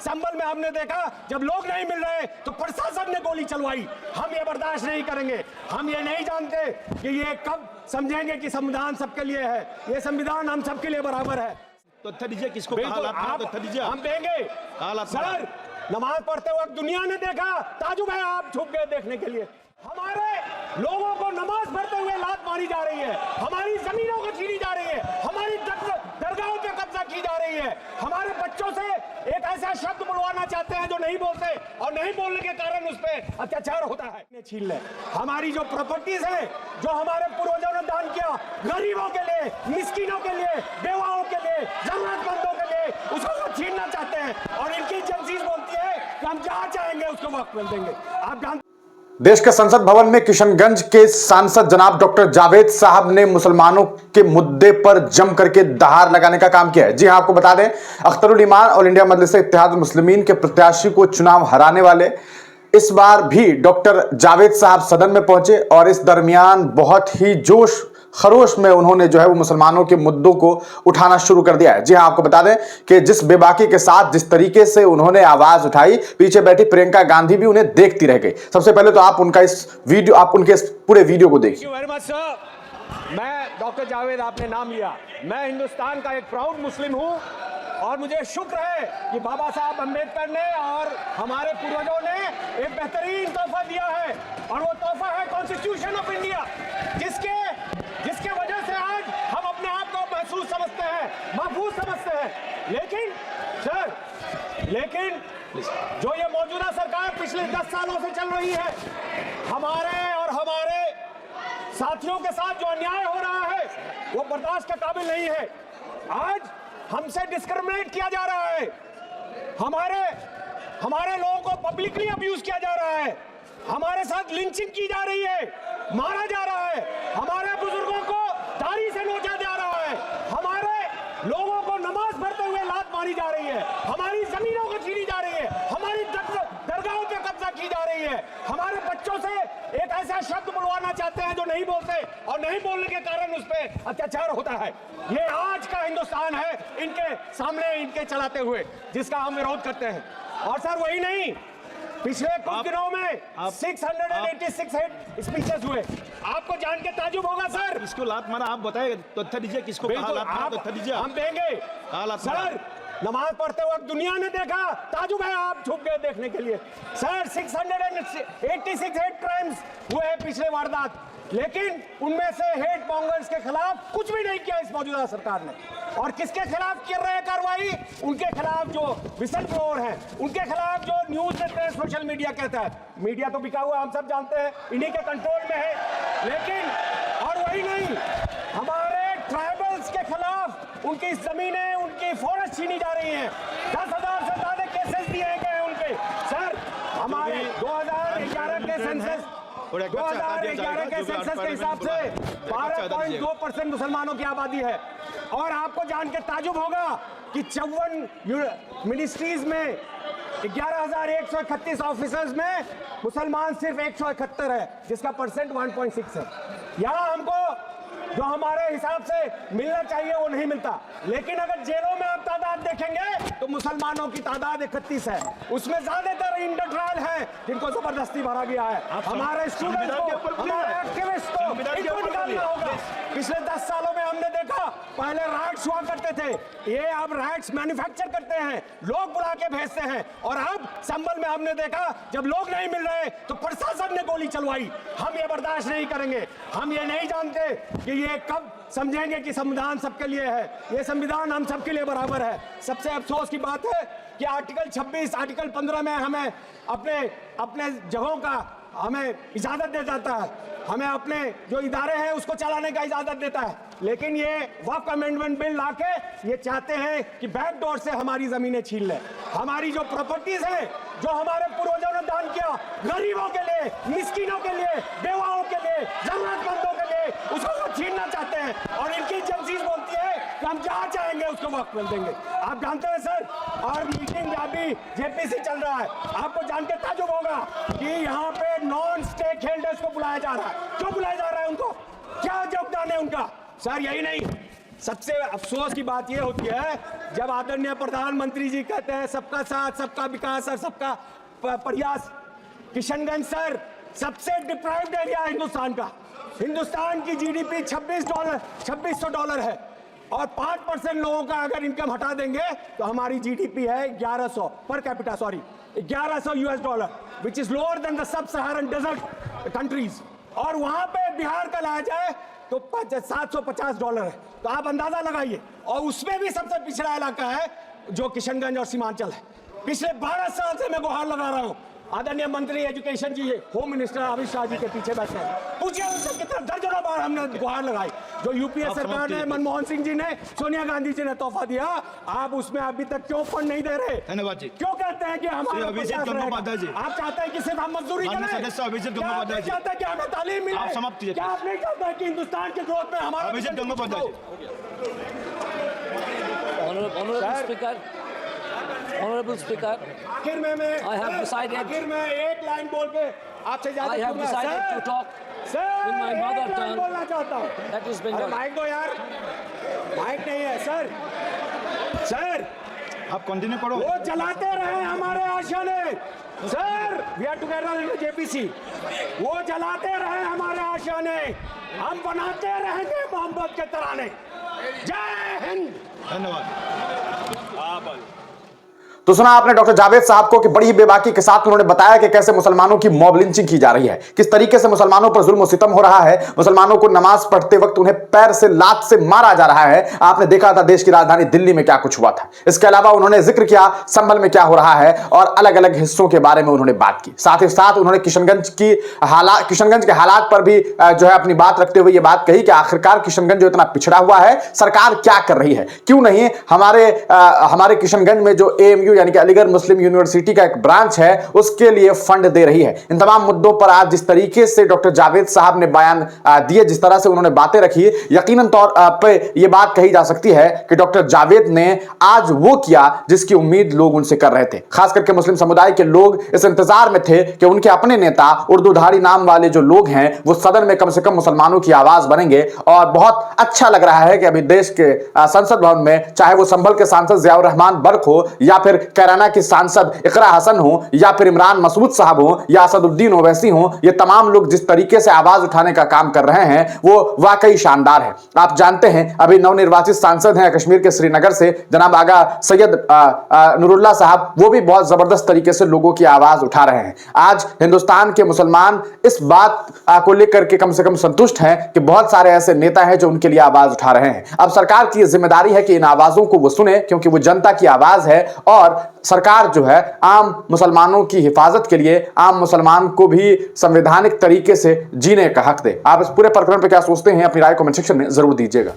संभल में हमने देखा जब लोग नहीं मिल रहे तो प्रशासन ने गोली चलवाई। हम ये बर्दाश्त नहीं करेंगे। हम ये नहीं जानते कि ये कब समझेंगे कि संविधान सबके लिए है। ये संविधान हम सबके लिए बराबर है। तो दीजिए किसको बिल्कुल हम देंगे सर। नमाज पढ़ते वक्त दुनिया ने देखा, ताजुब है आप झुक गए देखने के लिए। हमारे लोगों को नमाज पढ़ते हुए लात मारी जा रही है, हमारी जमीनों को छीनी जा रही है, हमारी दरगाहों पे कब्जा की जा रही है। हमारे बच्चों से एक ऐसा शब्द बुलवाना चाहते हैं जो नहीं बोलते, और नहीं बोलने के कारण उस पर अत्याचार होता है। छीन ले हमारी जो प्रॉपर्टीज है, जो हमारे पूर्वजों ने दान किया गरीबों के लिए, मिस्किनों के लिए, बेवाओं के लिए, जरूरतमंदों के लिए, उसको वो छीनना चाहते हैं। और इनकी एजेंसीज बोलती है कि हम जहां चाहेंगे उसको वक्त मिल देंगे। आप जानते देश के संसद भवन में किशनगंज के सांसद जनाब डॉक्टर जावेद साहब ने मुसलमानों के मुद्दे पर जम करके दहाड़ लगाने का काम किया है। जी हां, आपको बता दें, अख्तरुल ईमान ऑल इंडिया मजलिस इत्तेहादुल मुस्लिमीन के प्रत्याशी को चुनाव हराने वाले इस बार भी डॉक्टर जावेद साहब सदन में पहुंचे और इस दरमियान बहुत ही जोश खरोश में उन्होंने जो है वो मुसलमानों के मुद्दों को उठाना शुरू कर दिया है। जी हां, आपको बता दें कि जिस बेबाकी के साथ जिस तरीके से उन्होंने आवाज उठाई, पीछे बैठी प्रियंका गांधी भी उन्हें देखती रह गई। सबसे पहले तो आप उनका इस वीडियो, आप उनके इस पूरे वीडियो को देखिए। Thank you very much sir. मैं डॉक्टर जावेद, आपने नाम लिया, मैं हिंदुस्तान का एक प्राउड मुस्लिम हूं और मुझे शुक्र है कि बाबा साहब अम्बेडकर ने और हमारे पूर्वजों ने एक बेहतरीन तोहफा दिया है, और वो तोहफा है कॉन्स्टिट्यूशन ऑफ इंडिया, जिसके वजह से आज हम अपने आप को महसूस समझते हैं, महफूज समझते हैं। लेकिन जो ये मौजूदा सरकार पिछले 10 सालों से चल रही है, हमारे साथियों के साथ जो अन्याय हो रहा है वो बर्दाश्त के काबिल नहीं है। आज हमसे डिस्क्रिमिनेट किया जा रहा है, हमारे लोगों को पब्लिकली अब्यूज किया जा रहा है, हमारे साथ लिंचिंग की जा रही है, मारा जा रहा है, हमारे बुजुर्गों को दाढ़ी से नोचा जा रहा है, हमारे लोगों को नमाज पढ़ते हुए लात मारी जा रही है, हमारी जमीनों को छीनी जा रही है, हमारी दरगाहों पे कब्जा की जा रही है। हमारे बच्चों से एक ऐसा शब्द बुलवाना चाहते हैं जो नहीं बोलते, और नहीं बोलने के कारण उस पर अत्याचार होता है। ये आज का हिंदुस्तान है इनके सामने, इनके चलाते हुए, जिसका हम विरोध करते हैं। और सर वही नहीं, पिछले कुछ दिनों में 686 स्पीचेस हुए। आपको जान के ताजुब होगा सर। इसको लात मारा, आप बताए तथ्य दीजिए किसको कहा लात मारा, तथ्य दीजिए। हम देंगे सर। नमाज पढ़ते वक्त दुनिया ने देखा, ताजुब है आप झुक गए देखने के लिए। सर 686 हेट क्राइम्स हुए हैं, पिछले वारदात, लेकिन उनमें से हेट मॉन्गर्स के खिलाफ कुछ भी नहीं किया इस मौजूदा सरकार ने। और किसके खिलाफ कर रहे हैं कार्रवाई? उनके खिलाफ जो विसल ब्लोअर हैं, उनके खिलाफ जो न्यूज देते हैं, सोशल मीडिया कहता है। मीडिया तो बिका हुआ, हम सब जानते हैं, इन्हीं के कंट्रोल में है। लेकिन और वही नहीं, हमारे ट्राइबल्स के खिलाफ उनकी जमीनें, उनकी फॉरेस्ट छीनी जा रही हैं। 10,000 से ज्यादा केसेस दिए गए उनके। सर हमारे 2011 के सेंसस 2011 के सेंसस के हिसाब से 12.2% मुसलमानों की आबादी है। और आपको जान के ताजुब होगा कि 54 मिनिस्ट्रीज में 11,131 ऑफिसर्स में मुसलमान सिर्फ 171 है, जिसका परसेंट 1.6 है। यहाँ हमको जो हमारे हिसाब से मिलना चाहिए वो नहीं मिलता। लेकिन अगर जेलों में आप तादाद देखेंगे तो मुसलमानों की तादाद 31 है, उसमें ज्यादातर इंटर ट्रायल है जिनको जबरदस्ती भरा गया है। हमारे स्टूडेंट्स को, हमारे एक्टिविस्ट को इनको निकालना होगा। पिछले 10 सालों में हमने देखा, पहले राइट्स हुआ करते थे, ये अब राइट्स मैन्युफैक्चर करते हैं, लोग बुला के भेजते हैं। और अब संभल में हमने देखा जब लोग नहीं मिल रहे तो प्रशासन ने गोली चलवाई। हम ये बर्दाश्त नहीं करेंगे। हम ये नहीं जानते कि ये कब समझेंगे कि संविधान सबके लिए है। ये संविधान हम सबके लिए बराबर है। सबसे अफसोस की बात है कि आर्टिकल 26, आर्टिकल 15 में हमें अपने जगहों का हमें इजाजत दे जाता है, हमें अपने जो इदारे हैं उसको चलाने का इजाजत देता है। लेकिन ये वक्फ अमेंडमेंट बिल लाके ये चाहते हैं कि बैक डोर से हमारी जमीनें छीन ले। हमारी जो प्रॉपर्टीज है, जो हमारे पूर्वजों ने दान किया गरीबों के लिए, मिस्किनों के लिए, बेवाओं के लिए, जरूरतमंदों के लिए, उसको वो छीनना चाहते हैं। और इनकी एजेंसीज बोलती है कि हम जहां चाहेंगे उसको वक्त मिल देंगे। आप जानते हैं सर, और मीटिंग अभी जेपीसी चल रहा है, आपको जान के ताजुब होगा कि यहाँ पे नॉन स्टेक होल्डर्स को बुलाया जा रहा है। क्यों बुलाया जा रहा है उनको? क्या योगदान है उनका? सर यही नहीं, सबसे अफसोस की बात यह होती है जब आदरणीय प्रधानमंत्री जी कहते हैं सबका साथ, सबका विकास और सबका प्रयास। किशनगंज सर सबसे डिप्राइव्ड एरिया है हिंदुस्तान का। हिंदुस्तान की जीडीपी $2600 है और 5% लोगों का अगर इनकम हटा देंगे तो हमारी जीडीपी है 1100 per capita, sorry $1100, which is lower than the sub Saharan desert countries. और वहां पे बिहार का लाया जाए तो $750 है, तो आप अंदाजा लगाइए। और उसमें भी सबसे पिछड़ा इलाका है जो किशनगंज और सीमांचल है। पिछले 12 साल से मैं गुहार लगा रहा हूं। आदरणीय मंत्री एजुकेशन जी, होम मिनिस्टर अमित शाह जी के पीछे बैठे हैं, पूछिए उनसे कितने दर्जनों बार हमने गुहार लगाई। जो यूपीए सरकार ने, मनमोहन सिंह जी ने, सोनिया गांधी जी ने तोहफा दिया, आप उसमें अभी तक क्यों फंड नहीं दे रहे? धन्यवाद जी। क्यों कहते हैं कि हमारा अभिजीत गंगोपाध्याय जी, आप चाहते हैं कि सिर्फ हम मजदूरी करें? सदस्य अभिजीत गंगोपाध्याय जी, चाहते हैं कि हमें तालीम मिले? आप समाप्त कीजिए। क्या आप नहीं चाहते कि हिंदुस्तान के ग्रोथ में हमारा? अभिजीत गंगोपाध्याय जी। Honorable Speaker, आखिर में मैं I have decided- आखिर में एक लाइन बोल के आपसे I have decided to talk in my mother tongue. बोलना चाहता हूँ। That is अरे Bengali. माइक दो यार, माइक नहीं है सर। सर आप कंटिन्यू करो। वो चलाते रहे हमारे आशियाने। Sir we are together in JPC. वो चलाते रहे हमारे आशियाने, हम बनाते रहेंगे मोहब्बत के तराने। जय हिंद। धन्यवाद। तो सुना आपने डॉक्टर जावेद साहब को कि बड़ी ही बेबाकी के साथ उन्होंने बताया कि कैसे मुसलमानों की मॉब लिंचिंग की जा रही है, किस तरीके से मुसलमानों पर जुल्म और सितम हो रहा है। मुसलमानों को नमाज पढ़ते वक्त उन्हें पैर से, लात से मारा जा रहा है। आपने देखा था देश की राजधानी दिल्ली में क्या कुछ हुआ था। इसके अलावा उन्होंने जिक्र किया संभल में क्या हो रहा है और अलग अलग हिस्सों के बारे में उन्होंने बात की। साथ ही साथ उन्होंने किशनगंज के हालात पर भी जो है अपनी बात रखते हुए यह बात कही कि आखिरकार किशनगंज जो इतना पिछड़ा हुआ है, सरकार क्या कर रही है, क्यों नहीं हमारे किशनगंज में जो AMU यानी कि अलीगढ़ मुस्लिम यूनिवर्सिटी का एक ब्रांच है उसके लिए फंड दे रही है। इन तमाम मुद्दों पर आज जिस तरीके से डॉक्टर जावेद साहब ने बयान दिए, जिस तरह से उन्होंने बातें रखी, यकीनन तौर पे यह बात कही जा सकती है कि डॉक्टर जावेद ने आज वो किया जिसकी उम्मीद लोग उनसे कर रहे थे। खास करके मुस्लिम समुदाय के लोग इस इंतजार में थे कि उनके अपने नेता, उर्दूधारी नाम वाले जो लोग हैं, वो सदन में कम से कम मुसलमानों की आवाज बनेंगे। और बहुत अच्छा लग रहा है कि अभी देश के संसद भवन में, चाहे वो संभल के सांसद जियाउर रहमान बर्क हो या फिर कैराना की सांसद इकरा हसन हो या फिर इमरान मसूद साहब हो या असदुद्दीन ओवैसी हो, ये तमाम लोग जिस तरीके से आवाज उठाने का काम कर रहे हैं वो वाकई शानदार है। आप जानते हैं अभी नवनिर्वाचित सांसद हैं कश्मीर के श्रीनगर से जनाब आगा सैयद नूरुल्लाह साहब, वो भी बहुत जबरदस्त तरीके से लोगों की आवाज उठा रहे हैं। आज हिंदुस्तान के मुसलमान इस बात को लेकर के कम से कम संतुष्ट हैं कि बहुत सारे ऐसे नेता हैं जो उनके लिए आवाज उठा रहे हैं। अब सरकार की जिम्मेदारी है कि इन आवाजों को वो सुने, क्योंकि वो जनता की आवाज है और सरकार जो है आम मुसलमानों की हिफाजत के लिए आम मुसलमान को भी संवैधानिक तरीके से जीने का हक दे। आप इस पूरे प्रकरण पर क्या सोचते हैं, अपनी राय कमेंट सेक्शन में जरूर दीजिएगा।